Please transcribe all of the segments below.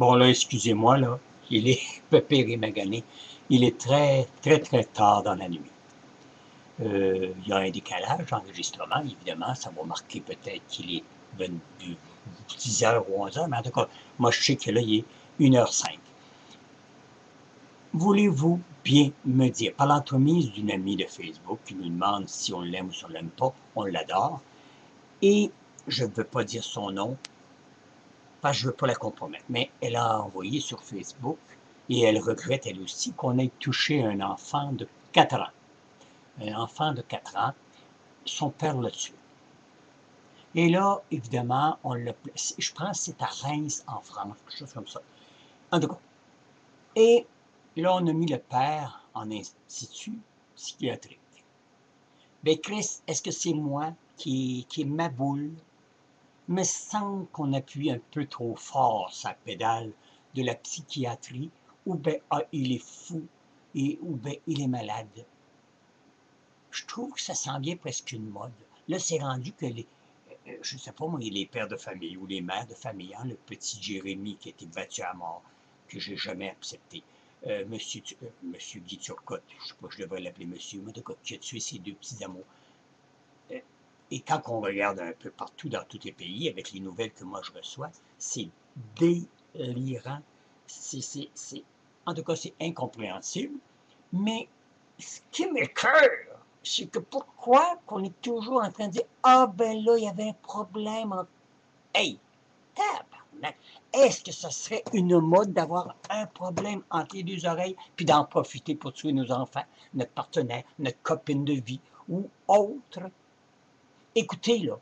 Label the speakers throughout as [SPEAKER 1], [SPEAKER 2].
[SPEAKER 1] Bon, là, excusez-moi, là. Il est pépère et magané. Il est très, très, très tard dans la nuit. Il y a un décalage d'enregistrement, évidemment. Ça va marquer peut-être qu'il est 10 heures ou 11 heures, mais en tout cas, moi, je sais que là, il est 1h05. Voulez-vous bien me dire, par l'entremise d'une amie de Facebook qui nous demande si on l'aime ou si on ne l'aime pas, on l'adore, et je ne veux pas dire son nom, parce que je ne veux pas la compromettre, mais elle a envoyé sur Facebook et elle regrette elle aussi qu'on ait touché un enfant de 4 ans. Un enfant de 4 ans, son père l'a tué. Et là, évidemment, je pense que c'est à Reims, en France, quelque chose comme ça. En tout cas. Et là, on a mis le père en institut psychiatrique. Ben Chris, est-ce que c'est moi qui est ma boule? Il me semble qu'on appuie un peu trop fort sa pédale de la psychiatrie, ou bien il est fou, ou bien il est malade. Je trouve que ça sent bien presque une mode. Là, c'est rendu que je ne sais pas moi, les pères de famille ou les mères de famille, hein, le petit Jérémy qui a été battu à mort, que j'ai jamais accepté. Monsieur Guy Turcotte, je ne sais pas, je devrais l'appeler monsieur, mais de quoi, qui a tué ses deux petits amours. Et quand on regarde un peu partout dans tous les pays, avec les nouvelles que moi je reçois, c'est délirant. En tout cas, c'est incompréhensible. Mais ce qui m'écoeure, c'est que pourquoi qu'on est toujours en train de dire « Ah ben là, il y avait un problème entre... » Hey, tabarnak! Est-ce que ça serait une mode d'avoir un problème entre les deux oreilles puis d'en profiter pour tuer nos enfants, notre partenaire, notre copine de vie ou autre? Écoutez, là,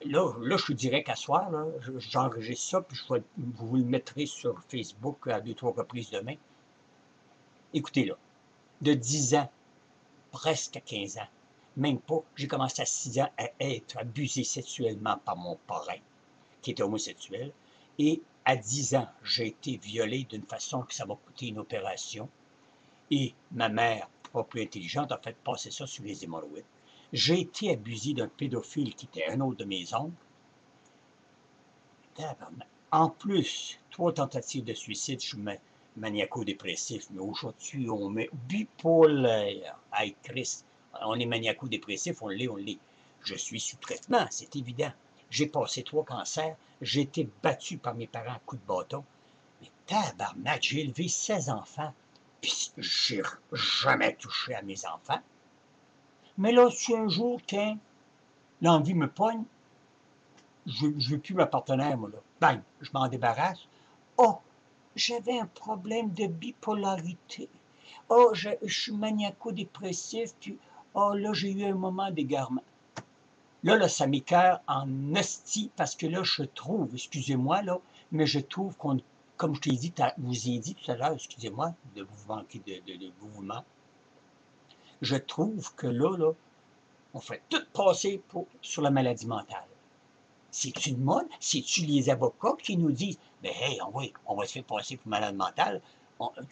[SPEAKER 1] je vous dirais qu'à soir, là, j'enregistre ça, puis vous le mettrez sur Facebook à 2-3 reprises demain. Écoutez, là, de 10 ans, presque à 15 ans, même pas, j'ai commencé à 6 ans à être abusé sexuellement par mon parrain, qui était homosexuel, et à 10 ans, j'ai été violé d'une façon que ça m'a coûté une opération, et ma mère, pas plus intelligente, a fait passer ça sur les hémorroïdes. J'ai été abusé d'un pédophile qui était un autre de mes oncles. En plus, 3 tentatives de suicide, je suis maniaco-dépressif, mais aujourd'hui, on met bipolaire. Hey, Chris, on est maniaco-dépressif, on l'est. Je suis sous traitement, c'est évident. J'ai passé 3 cancers, j'ai été battu par mes parents à coups de bâton. Mais tabarnak, j'ai élevé 16 enfants, puis j'ai jamais touché à mes enfants. Mais là, si un jour, tiens, l'envie me pogne, je ne veux plus ma partenaire, moi, là. Bang, je m'en débarrasse. Oh, j'avais un problème de bipolarité. Oh, je suis maniaco-dépressif, puis oh, là, j'ai eu un moment d'égarement. Là, ça m'écoeure en hostie, parce que là, je trouve, excusez-moi, là, mais je trouve qu'on, comme je t'ai dit, vous ai dit tout à l'heure, excusez-moi, de vous manquer de mouvement, je trouve que là, on fait tout passer sur la maladie mentale. C'est une mode? C'est-tu les avocats qui nous disent ben hey, on va se faire passer pour malade mental,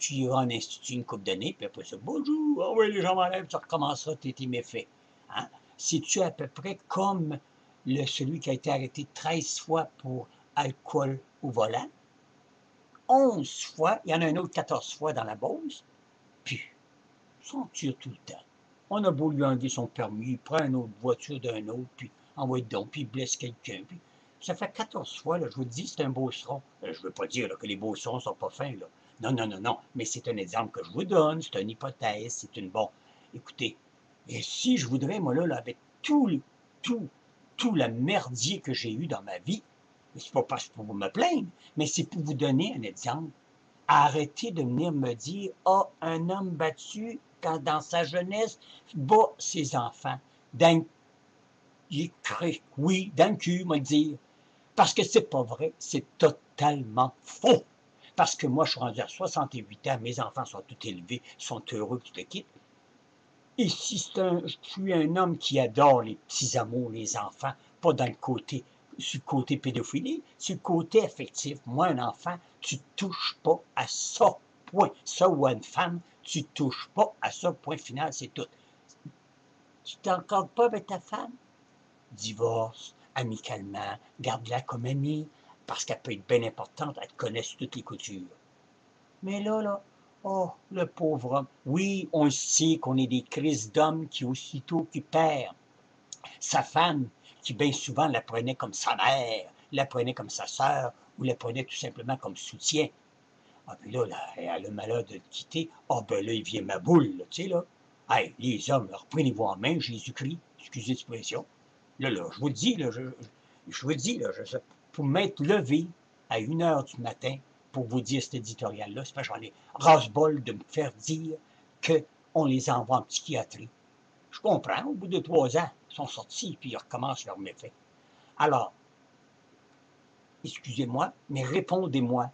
[SPEAKER 1] tu iras en institut une couple d'années, puis après ça, bonjour, ah oui, les gens m'enlèvent, tu recommenceras tes méfaits. Hein? C'est-tu à peu près comme celui qui a été arrêté 13 fois pour alcool au volant, 11 fois, il y en a un autre 14 fois dans la Beauce, puis on tire tout le temps. On a beau lui enlever son permis, il prend une autre voiture d'un autre, puis envoie donc, puis il blesse quelqu'un. Puis ça fait 14 fois, là, je vous dis, c'est un beauceron. Je ne veux pas dire là, que les beaucerons ne sont pas fins, là. Non, non, non, non. Mais c'est un exemple que je vous donne, c'est une hypothèse, c'est une... Bon, écoutez, et si je voudrais, moi, là avec tout, tout le merdier que j'ai eu dans ma vie, c'est pas parce pour me plaindre, mais c'est pour vous donner un exemple. Arrêtez de venir me dire « Ah, un homme battu, quand dans sa jeunesse, bat ses enfants. » Oui, dans le cul, moi le dire. Parce que c'est pas vrai, c'est totalement faux. Parce que moi, je suis rendu à 68 ans, mes enfants sont tous élevés, sont heureux, tout le kit. Et si je suis un homme qui adore les petits amours, les enfants, pas dans le côté, sur le côté pédophilie, sur le côté affectif. Moi, un enfant, tu touches pas à ça, point. Ça ou à une femme, tu touches pas à ça, point final, c'est tout. Tu t'encordes pas avec ta femme? Divorce, amicalement, garde-la comme amie, parce qu'elle peut être bien importante, elle connaît toutes les coutures. Mais là, oh, le pauvre homme. Oui, on le sait qu'on est des crises d'hommes qui, aussitôt qu'il perd sa femme, qui bien souvent la prenait comme sa mère, la prenait comme sa sœur, ou la prenait tout simplement comme soutien. Ah, puis là, elle a le malheur de le quitter. Ah, ben là, il vient ma boule, là, tu sais, là. Hey, les hommes, reprenez-vous en main, Jésus-Christ, excusez l'expression. Là, je vous le dis, là, je vous le dis, là, pour m'être levé à 1 heure du matin pour vous dire cet éditorial-là, c'est parce que j'en ai ras-bol de me faire dire qu'on les envoie en psychiatrie. Je comprends, au bout de 3 ans, ils sont sortis, puis ils recommencent leur méfait. Alors, excusez-moi, mais répondez-moi.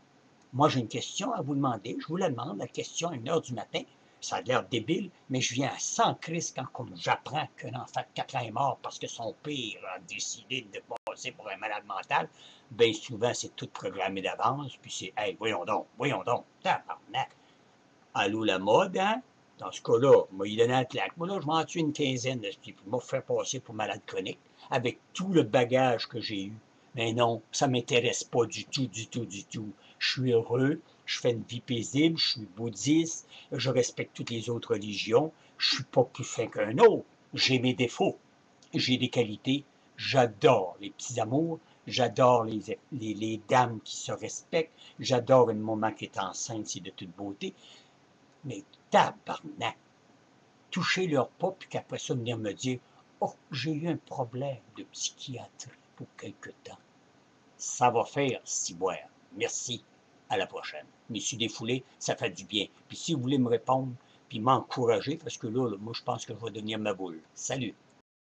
[SPEAKER 1] Moi, j'ai une question à vous demander. Je vous la demande, la question à 1 heure du matin. Ça a l'air débile, mais je viens à 100 crises quand j'apprends qu'un enfant de 4 ans est mort parce que son père a décidé de passer pour un malade mental. Bien souvent, c'est tout programmé d'avance, puis c'est, hey, voyons donc, tabarnak. Allô la mode, hein? Dans ce cas-là, moi, il donnait la claque. Moi, là, je m'en tue une quinzaine de puis m'a fait passer pour malade chronique avec tout le bagage que j'ai eu. Mais non, ça m'intéresse pas du tout, du tout, du tout. Je suis heureux, je fais une vie paisible, je suis bouddhiste, je respecte toutes les autres religions, je suis pas plus fin qu'un autre. J'ai mes défauts, j'ai des qualités, j'adore les petits amours, j'adore les dames qui se respectent, j'adore une maman qui est enceinte, c'est de toute beauté. Mais tabarnak, toucher leur pas, puis qu'après ça, venir me dire « Oh, j'ai eu un problème de psychiatrie pour quelque temps. » Ça va faire ciboire. Merci. À la prochaine. Je m'y suis défoulé, ça fait du bien. Puis si vous voulez me répondre, puis m'encourager, parce que là, moi, je pense que je vais devenir ma boule. Salut!